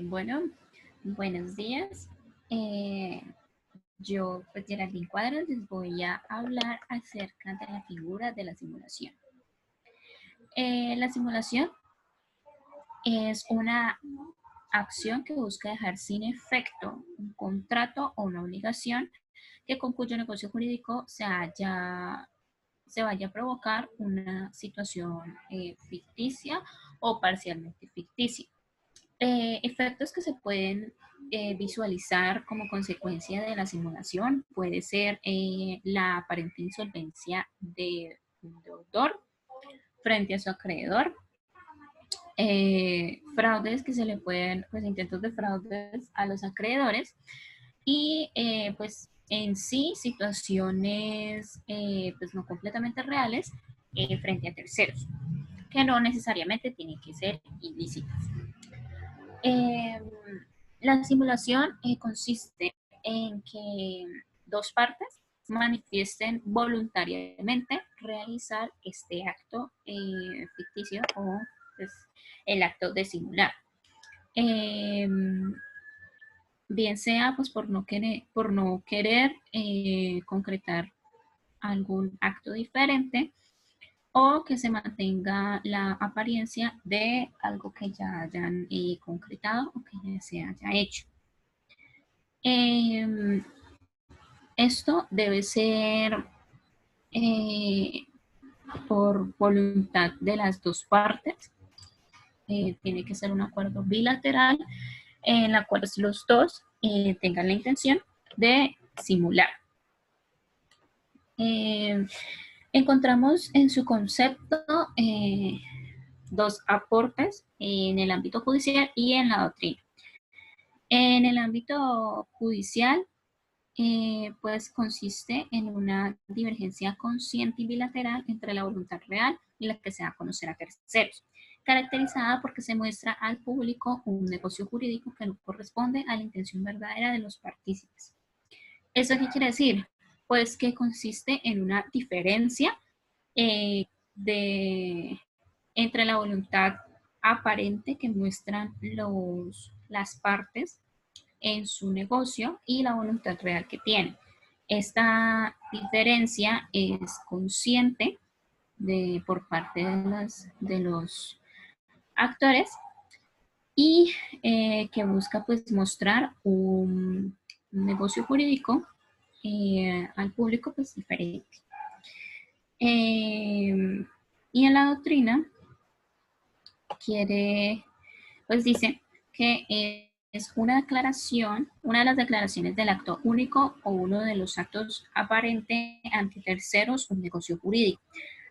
Bueno, buenos días. Eh, yo, pues Geraldine Cuadros, les voy a hablar acerca de la figura de la simulación. La simulación es una acción que busca dejar sin efecto un contrato o una obligación que con cuyo negocio jurídico se vaya a provocar una situación ficticia o parcialmente ficticia. Efectos que se pueden visualizar como consecuencia de la simulación puede ser la aparente insolvencia de un deudor frente a su acreedor, fraudes que se le pueden, pues intentos de fraudes a los acreedores y pues en sí situaciones pues no completamente reales frente a terceros, que no necesariamente tienen que ser ilícitas. Eh, la simulación consiste en que dos partes manifiesten voluntariamente realizar este acto ficticio o pues, el acto de simular. Eh, bien sea pues por no querer concretar algún acto diferente o que se mantenga la apariencia de algo que ya hayan concretado o que ya se haya hecho. Eh, Esto debe ser eh, por voluntad de las dos partes. Tiene que ser un acuerdo bilateral en la cual los dos tengan la intención de simular. Eh, Encontramos en su concepto dos aportes en el ámbito judicial y en la doctrina. En el ámbito judicial, pues consiste en una divergencia consciente y bilateral entre la voluntad real y la que se da a conocer a terceros, caracterizada porque se muestra al público un negocio jurídico que no corresponde a la intención verdadera de los partícipes. ¿Eso qué quiere decir? Pues que consiste en una diferencia eh, de, entre la voluntad aparente que muestran las partes en su negocio y la voluntad real que tienen. Esta diferencia es consciente por parte de los actores y que busca pues mostrar un negocio jurídico al público pues diferente. Y en la doctrina pues dice que es una declaración, una de las declaraciones del acto único o uno de los actos aparente ante terceros un negocio jurídico,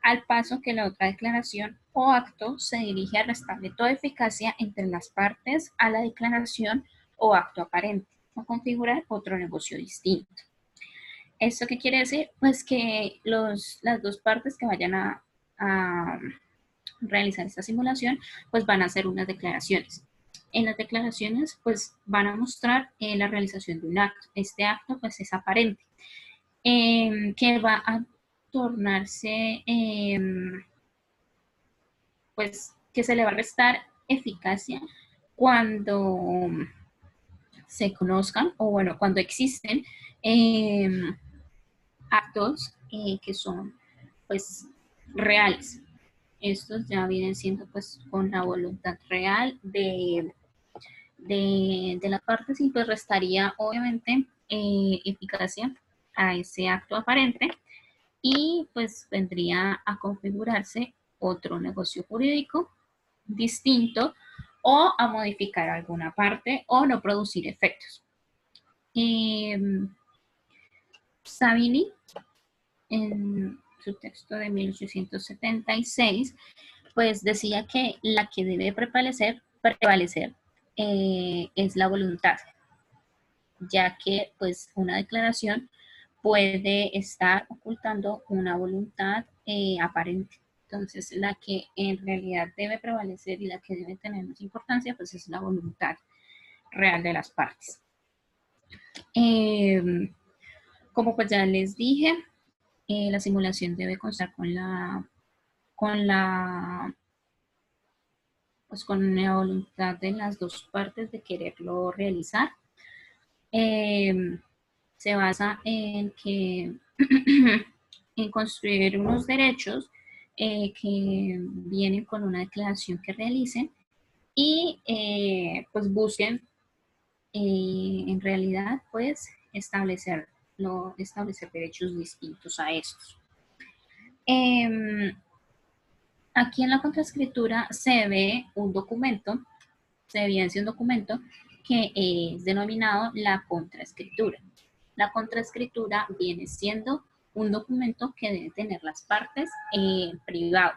al paso que la otra declaración o acto se dirige a restarle toda eficacia entre las partes a la declaración o acto aparente, o configurar otro negocio distinto. ¿Esto qué quiere decir? Pues que las dos partes que vayan a realizar esta simulación, pues van a hacer unas declaraciones. En las declaraciones, pues van a mostrar la realización de un acto. Este acto, pues es aparente, que va a tornarse, pues que se le va a restar eficacia cuando se conozcan o bueno, cuando existen eh, actos que son pues reales. Estos ya vienen siendo pues con la voluntad real de la parte, sí, pues restaría obviamente eficacia a ese acto aparente y pues vendría a configurarse otro negocio jurídico distinto o a modificar alguna parte o no producir efectos. Eh, Savini, en su texto de 1876, pues decía que la que debe prevalecer es la voluntad, ya que pues una declaración puede estar ocultando una voluntad aparente. Entonces, la que en realidad debe prevalecer y la que debe tener más importancia, pues es la voluntad real de las partes. Eh, Como pues ya les dije, la simulación debe constar con la pues con la voluntad de las dos partes de quererlo realizar. Se basa en que en construir unos derechos que vienen con una declaración que realicen y pues busquen en realidad pues establecer derechos distintos a estos. Aquí en la contraescritura se ve un documento, se evidencia un documento que es denominado la contraescritura. La contraescritura viene siendo un documento que deben tener las partes privado,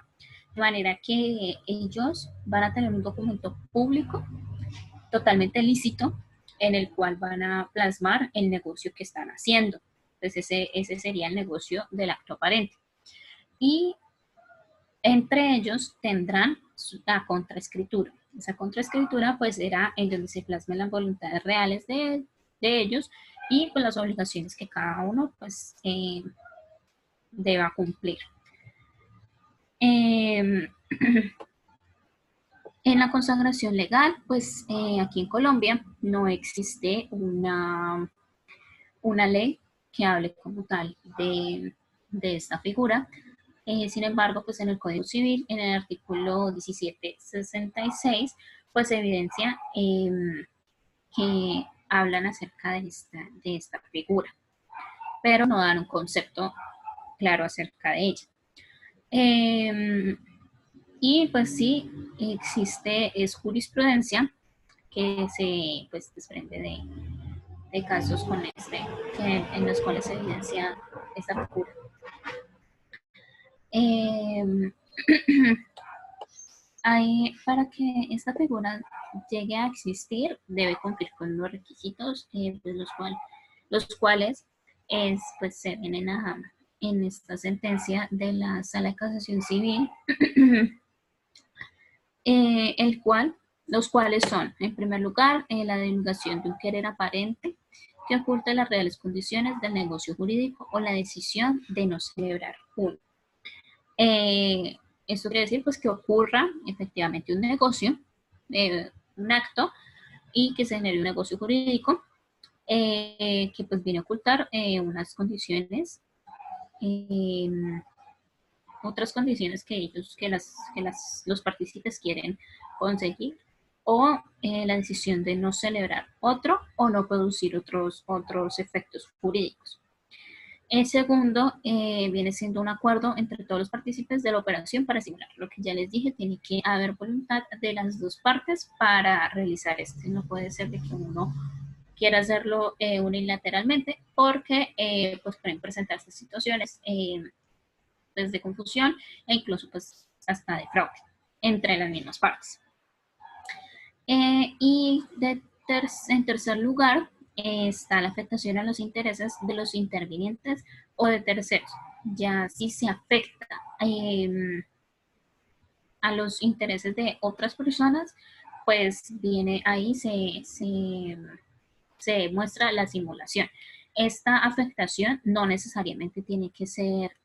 de manera que ellos van a tener un documento público totalmente lícito en el cual van a plasmar el negocio que están haciendo. Entonces ese sería el negocio del acto aparente. Y entre ellos tendrán la contraescritura. Esa contraescritura pues será en donde se plasmen las voluntades reales de ellos y pues las obligaciones que cada uno pues deba cumplir. En la consagración legal, pues aquí en Colombia no existe una ley que hable como tal de esta figura. Sin embargo, pues en el Código Civil, en el artículo 1766, pues evidencia que hablan acerca de esta figura, pero no dan un concepto claro acerca de ella. Y pues sí, es jurisprudencia que se pues, desprende de casos con en los cuales se evidencia esta figura. Para que esta figura llegue a existir, debe cumplir con los requisitos, pues los cuales pues, se ven en esta sentencia de la Sala de Casación Civil, los cuales son, en primer lugar, la denegación de un querer aparente que oculte las reales condiciones del negocio jurídico o la decisión de no celebrar uno. Esto quiere decir pues, que ocurra efectivamente un negocio, un acto, y que se genere un negocio jurídico que pues viene a ocultar unas condiciones, otras condiciones que los partícipes quieren conseguir, o la decisión de no celebrar otro o no producir otros efectos jurídicos. El segundo viene siendo un acuerdo entre todos los partícipes de la operación para simular. Lo que ya les dije, tiene que haber voluntad de las dos partes para realizar esto. No puede ser de que uno quiera hacerlo unilateralmente porque pues pueden presentarse situaciones pues, de confusión e incluso pues hasta de fraude entre las mismas partes. Y en tercer lugar, está la afectación a los intereses de los intervinientes o de terceros. Ya si se afecta a los intereses de otras personas, pues viene ahí, se muestra la simulación. Esta afectación no necesariamente tiene que ser,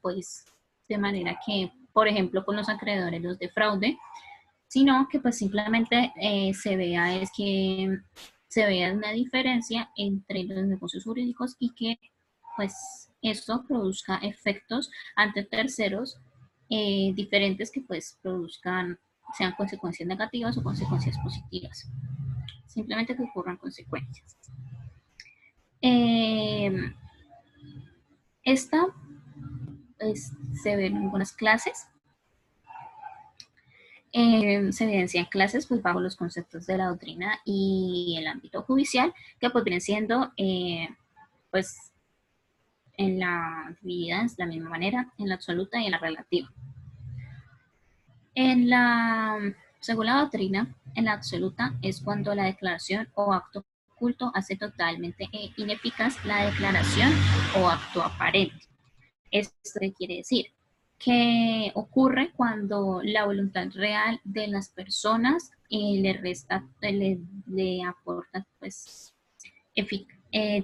pues, de manera que, por ejemplo, con los acreedores los de fraude, sino que pues simplemente se vea una diferencia entre los negocios jurídicos y que pues esto produzca efectos ante terceros diferentes que pues sean consecuencias negativas o consecuencias positivas. Simplemente que ocurran consecuencias. Esta pues, se ve en algunas clases. Se evidencian clases pues, bajo los conceptos de la doctrina y el ámbito judicial, que pues vienen siendo pues divididas de la misma manera en la absoluta y en la relativa. Según la doctrina, en la absoluta es cuando la declaración o acto oculto hace totalmente ineficaz la declaración o acto aparente. ¿Esto qué quiere decir? Que ocurre cuando la voluntad real de las personas le aporta pues,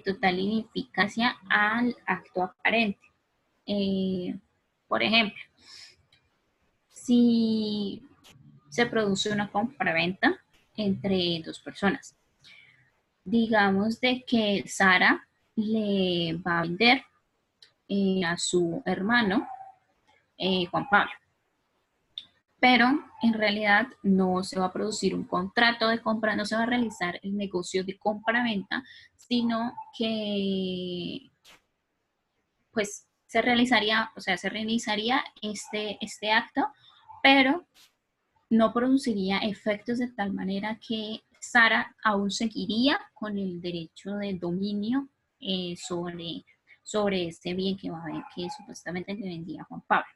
total ineficacia al acto aparente. Por ejemplo, si se produce una compraventa entre dos personas. Digamos de que Sara le va a vender a su hermano Juan Pablo, pero en realidad no se va a producir un contrato de compra, no se va a realizar el negocio de compra-venta, sino que pues se realizaría, o sea, se realizaría este acto, pero no produciría efectos de tal manera que Sara aún seguiría con el derecho de dominio sobre ese bien que supuestamente le vendía Juan Pablo.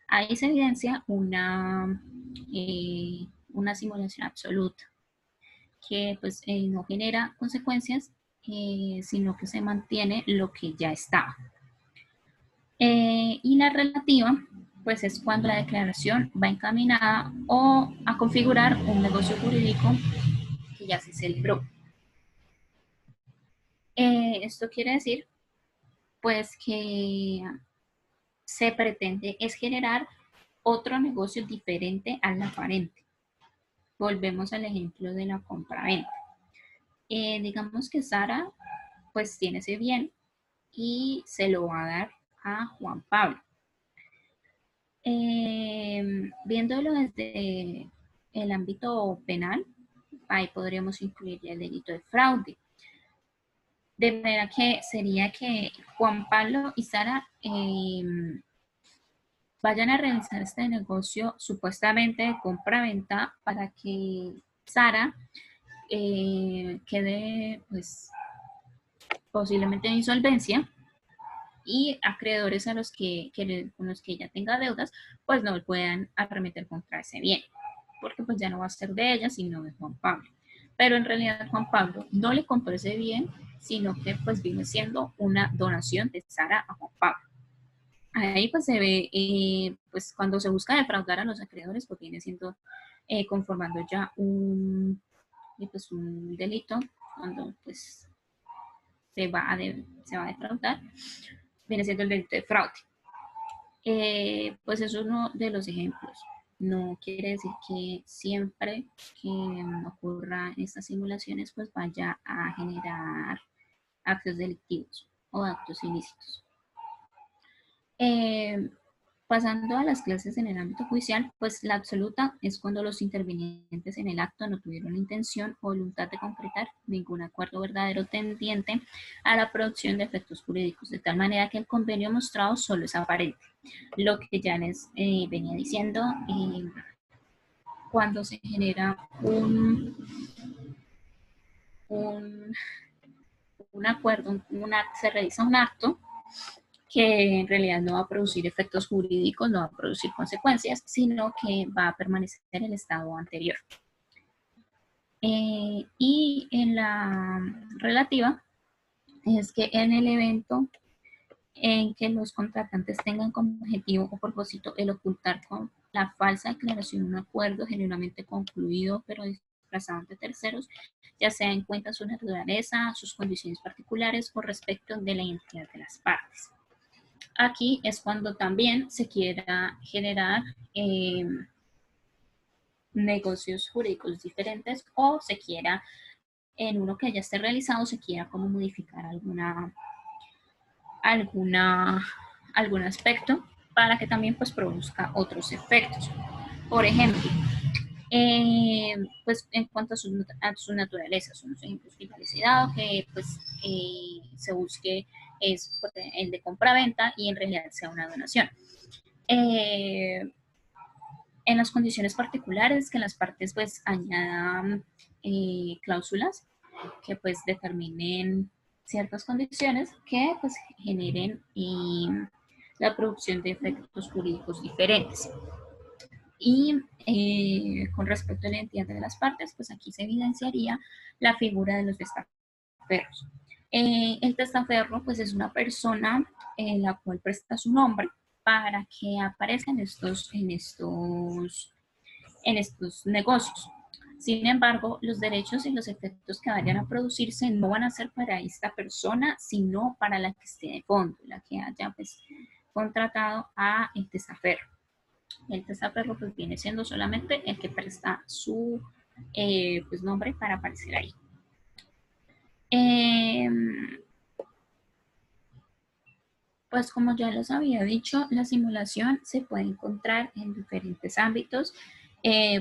Ahí se evidencia una simulación absoluta que pues no genera consecuencias, sino que se mantiene lo que ya estaba. Y la relativa, pues es cuando la declaración va encaminada o a configurar un negocio jurídico que ya se celebró. Esto quiere decir, pues, que se pretende es generar otro negocio diferente al aparente. Volvemos al ejemplo de la compra-venta. Digamos que Sara, pues, tiene ese bien y se lo va a dar a Juan Pablo. Viéndolo desde el ámbito penal, ahí podríamos incluir el delito de fraude. De manera que sería que Juan Pablo y Sara vayan a realizar este negocio supuestamente de compra-venta para que Sara quede pues posiblemente en insolvencia y acreedores con los que ella tenga deudas pues no puedan arremeter contra ese bien, porque pues ya no va a ser de ella sino de Juan Pablo. Pero en realidad Juan Pablo no le compró ese bien, sino que pues viene siendo una donación de Sara a Juan Pablo. Ahí pues se ve, pues cuando se busca defraudar a los acreedores, pues viene siendo conformando ya pues, un delito, cuando pues se va a defraudar, viene siendo el delito de fraude. Pues es uno de los ejemplos. No quiere decir que siempre que ocurra estas simulaciones, pues vaya a generar actos delictivos o actos ilícitos. Pasando a las clases en el ámbito judicial, pues la absoluta es cuando los intervinientes en el acto no tuvieron intención o voluntad de concretar ningún acuerdo verdadero tendiente a la producción de efectos jurídicos, de tal manera que el convenio mostrado solo es aparente. Lo que ya les venía diciendo, cuando se genera un acuerdo, se realiza un acto, que en realidad no va a producir efectos jurídicos, no va a producir consecuencias, sino que va a permanecer en el estado anterior. Y en la relativa es que en el evento en que los contratantes tengan como objetivo o propósito el ocultar con la falsa declaración un acuerdo genuinamente concluido pero disfrazado ante terceros, ya sea en cuenta su naturaleza, sus condiciones particulares o respecto de la identidad de las partes. Aquí es cuando también se quiera generar negocios jurídicos diferentes o se quiera, en uno que ya esté realizado, se quiera como modificar algún aspecto para que también pues produzca otros efectos. Por ejemplo, pues en cuanto a su naturaleza, son los ejemplos que ya les he dado, que pues se busque es el de compra-venta y en realidad sea una donación. En las condiciones particulares, que las partes pues añadan cláusulas que pues determinen ciertas condiciones que pues generen la producción de efectos jurídicos diferentes. Y con respecto a la identidad de las partes, pues aquí se evidenciaría la figura de los testaferros. El testaferro pues es una persona la cual presta su nombre para que aparezcan en estos negocios. Sin embargo, los derechos y los efectos que vayan a producirse no van a ser para esta persona, sino para la que esté de fondo, la que haya pues contratado a el testaferro. El testaferro pues viene siendo solamente el que presta su pues, nombre para aparecer ahí. Pues como ya les había dicho, la simulación se puede encontrar en diferentes ámbitos,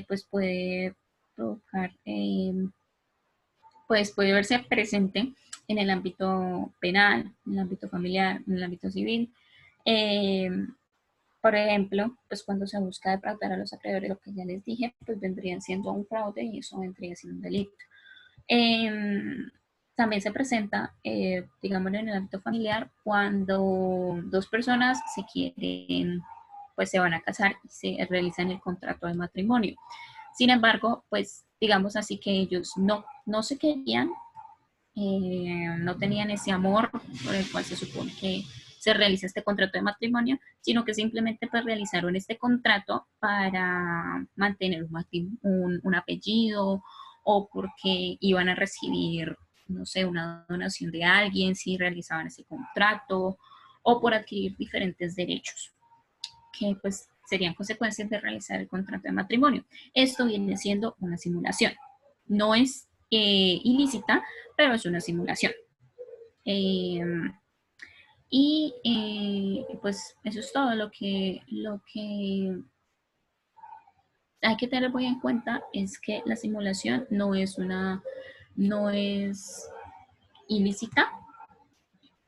pues puede provocar, pues puede verse presente en el ámbito penal, en el ámbito familiar, en el ámbito civil. Eh, por ejemplo, pues cuando se busca defraudar a los acreedores, lo que ya les dije, pues vendrían siendo un fraude y eso vendría siendo un delito. Eh, También se presenta, digamos, en el ámbito familiar, cuando dos personas se quieren, pues se van a casar y se realizan el contrato de matrimonio. Sin embargo, pues digamos así que ellos no se querían, no tenían ese amor por el cual se supone que se realiza este contrato de matrimonio, sino que simplemente pues realizaron este contrato para mantener un apellido o porque iban a recibir, no sé, una donación de alguien si realizaban ese contrato o por adquirir diferentes derechos que pues serían consecuencias de realizar el contrato de matrimonio. Esto viene siendo una simulación. No es ilícita, pero es una simulación. Eh, pues eso es todo lo que hay que tener muy en cuenta es que la simulación no es ilícita,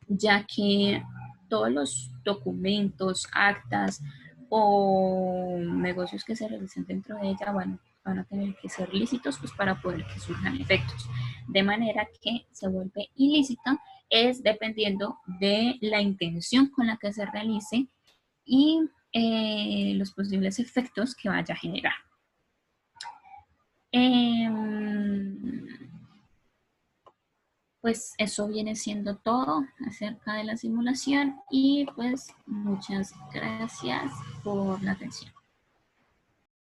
ya que todos los documentos, actas o negocios que se realicen dentro de ella van a tener que ser lícitos pues, para poder que surjan efectos. De manera que se vuelve ilícita es dependiendo de la intención con la que se realice y los posibles efectos que vaya a generar. Eh, pues eso viene siendo todo acerca de la simulación y pues muchas gracias por la atención.